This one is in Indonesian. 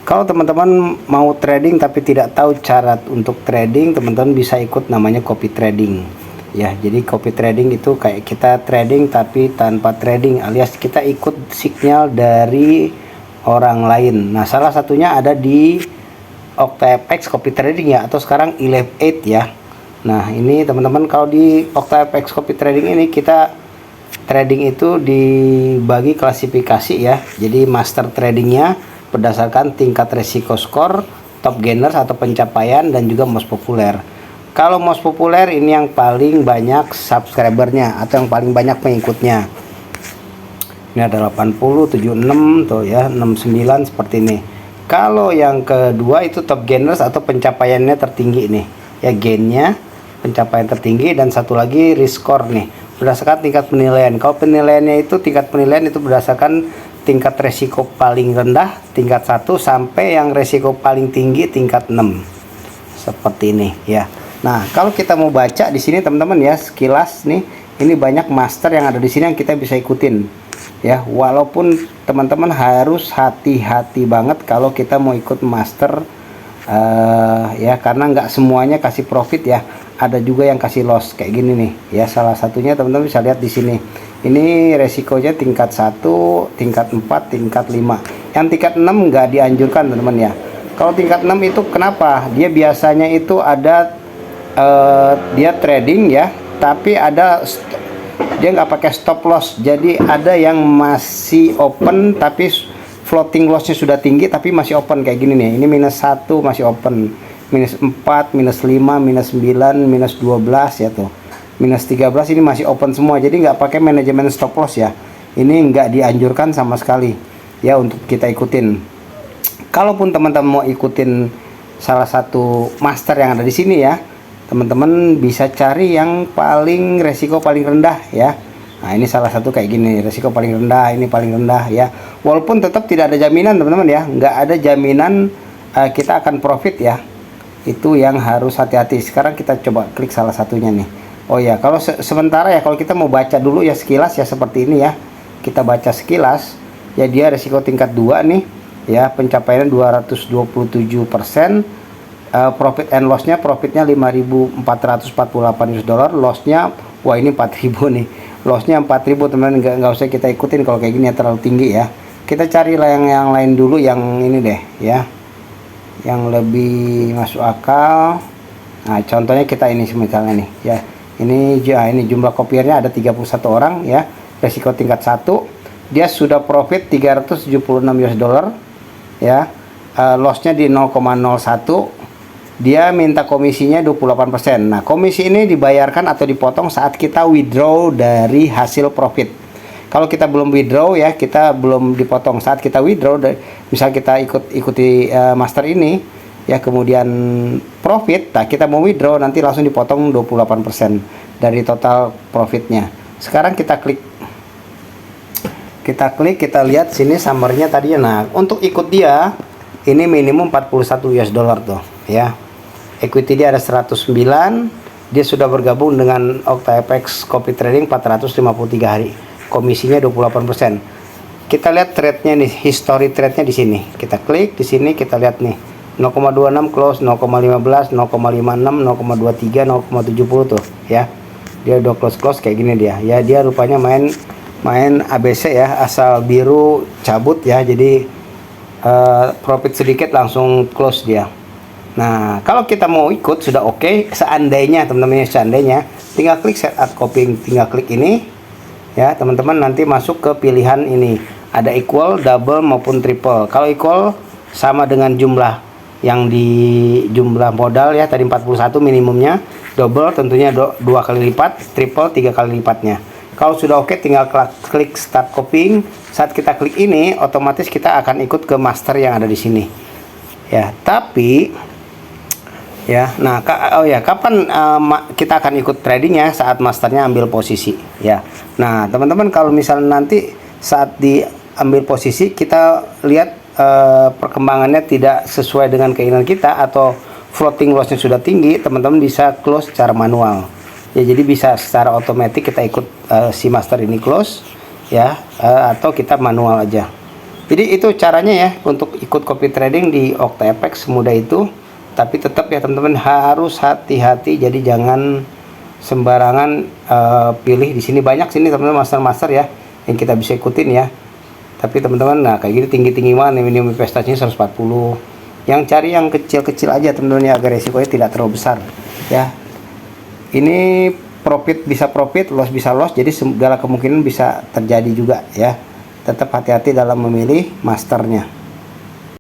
Kalau teman-teman mau trading tapi tidak tahu cara untuk trading, teman-teman bisa ikut namanya copy trading ya. Jadi copy trading itu kayak kita trading tapi tanpa trading, alias kita ikut sinyal dari orang lain. Nah, salah satunya ada di OctaFX copy trading ya, atau sekarang 11/8 ya. Nah, ini teman-teman, kalau di OctaFX copy trading ini kita trading itu dibagi klasifikasi ya. Jadi master tradingnya berdasarkan tingkat resiko skor, top gainers atau pencapaian, dan juga most populer. Kalau most populer ini yang paling banyak subscribernya atau yang paling banyak pengikutnya. Ini ada 80, 76 tuh ya, 69 seperti ini. Kalau yang kedua itu top gainers atau pencapaiannya tertinggi nih ya, gainnya pencapaian tertinggi, dan satu lagi risk score nih berdasarkan tingkat penilaian. Kalau penilaiannya itu tingkat penilaian itu berdasarkan tingkat resiko paling rendah tingkat 1 sampai yang resiko paling tinggi tingkat 6 seperti ini ya. Nah, kalau kita mau baca di sini teman-teman ya, sekilas nih ini banyak master yang ada di sini yang kita bisa ikutin ya. Walaupun teman-teman harus hati-hati banget kalau kita mau ikut master ya, karena nggak semuanya kasih profit ya, ada juga yang kasih loss kayak gini nih ya. Salah satunya teman-teman bisa lihat di sini. Ini resikonya tingkat 1, tingkat 4, tingkat 5. Yang tingkat 6 nggak dianjurkan teman-teman ya. Kalau tingkat 6 itu kenapa? Dia biasanya itu ada dia trading ya, tapi ada dia nggak pakai stop loss. Jadi ada yang masih open tapi floating lossnya sudah tinggi tapi masih open kayak gini nih. Ini -1 masih open, -4, -5, -9, -12 ya tuh. -13 ini masih open semua, jadi nggak pakai manajemen stop loss ya. Ini nggak dianjurkan sama sekali ya untuk kita ikutin. Kalaupun teman-teman mau ikutin salah satu master yang ada di sini ya, teman-teman bisa cari yang paling resiko paling rendah ya. Nah, ini salah satu kayak gini, resiko paling rendah, ini paling rendah ya. Walaupun tetap tidak ada jaminan teman-teman ya, nggak ada jaminan kita akan profit ya. Itu yang harus hati-hati. Sekarang kita coba klik salah satunya nih. Oh ya, kalau sementara ya, kalau kita mau baca dulu ya sekilas ya seperti ini ya. Kita baca sekilas ya, dia resiko tingkat 2 nih ya, pencapaiannya 227%, profit and lossnya, profitnya 5.448 US dollar, lossnya wah ini 4.000 nih, lossnya 4.000 teman-teman. Nggak usah kita ikutin kalau kayak gini ya, terlalu tinggi ya. Kita cari yang lain dulu, yang ini deh ya, yang lebih masuk akal. Nah, contohnya kita ini misalnya nih ya. Ini jumlah kopiernya ada 31 orang ya, resiko tingkat 1, dia sudah profit 376 US dollar ya, lossnya di 0,01, dia minta komisinya 28%. Nah, komisi ini dibayarkan atau dipotong saat kita withdraw dari hasil profit. Kalau kita belum withdraw ya, kita belum dipotong. Saat kita withdraw, misal kita ikuti master ini ya, kemudian profit, nah kita mau withdraw nanti langsung dipotong 28% dari total profitnya. Sekarang kita klik, kita lihat sini summernya tadinya. Nah, untuk ikut dia ini minimum 41 US dollar tuh ya. Equity dia ada 109, dia sudah bergabung dengan OctaFX copy trading 453 hari, komisinya 28%. Kita lihat trade-nya nih, history trade-nya di sini. Kita klik di sini, kita lihat nih 0,26 close, 0,15, 0,56, 0,23, 0,70 tuh ya. Dia udah close kayak gini dia. Ya, dia rupanya main ABC ya, asal biru cabut ya. Jadi profit sedikit langsung close dia. Nah, kalau kita mau ikut sudah oke. Seandainya teman-teman, seandainya tinggal klik set up copying, tinggal klik ini ya teman-teman, nanti masuk ke pilihan ini. Ada equal, double maupun triple. Kalau equal sama dengan jumlah yang di jumlah modal ya, tadi 41 minimumnya, double tentunya 2 kali lipat, triple 3 kali lipatnya. Kalau sudah oke, tinggal klik start copying. Saat kita klik ini, otomatis kita akan ikut ke master yang ada di sini ya. Tapi ya, nah kapan kita akan ikut tradingnya? Saat masternya ambil posisi ya. Nah teman-teman, kalau misalnya nanti saat diambil posisi kita lihat perkembangannya tidak sesuai dengan keinginan kita atau floating lossnya sudah tinggi, teman-teman bisa close secara manual ya. Jadi bisa secara otomatis kita ikut si master ini close ya, atau kita manual aja. Jadi itu caranya ya untuk ikut copy trading di OctaFX, semudah itu. Tapi tetap ya teman-teman harus hati-hati, jadi jangan sembarangan pilih. Di sini banyak sini teman-teman master-master ya yang kita bisa ikutin ya. Tapi teman-teman, nah kayak gini tinggi-tinggi mana, minimum investasinya 140. Yang cari yang kecil-kecil aja teman-teman ya, agar resikonya tidak terlalu besar ya. Ini profit bisa profit, loss bisa loss, jadi segala kemungkinan bisa terjadi juga ya. Tetap hati-hati dalam memilih masternya.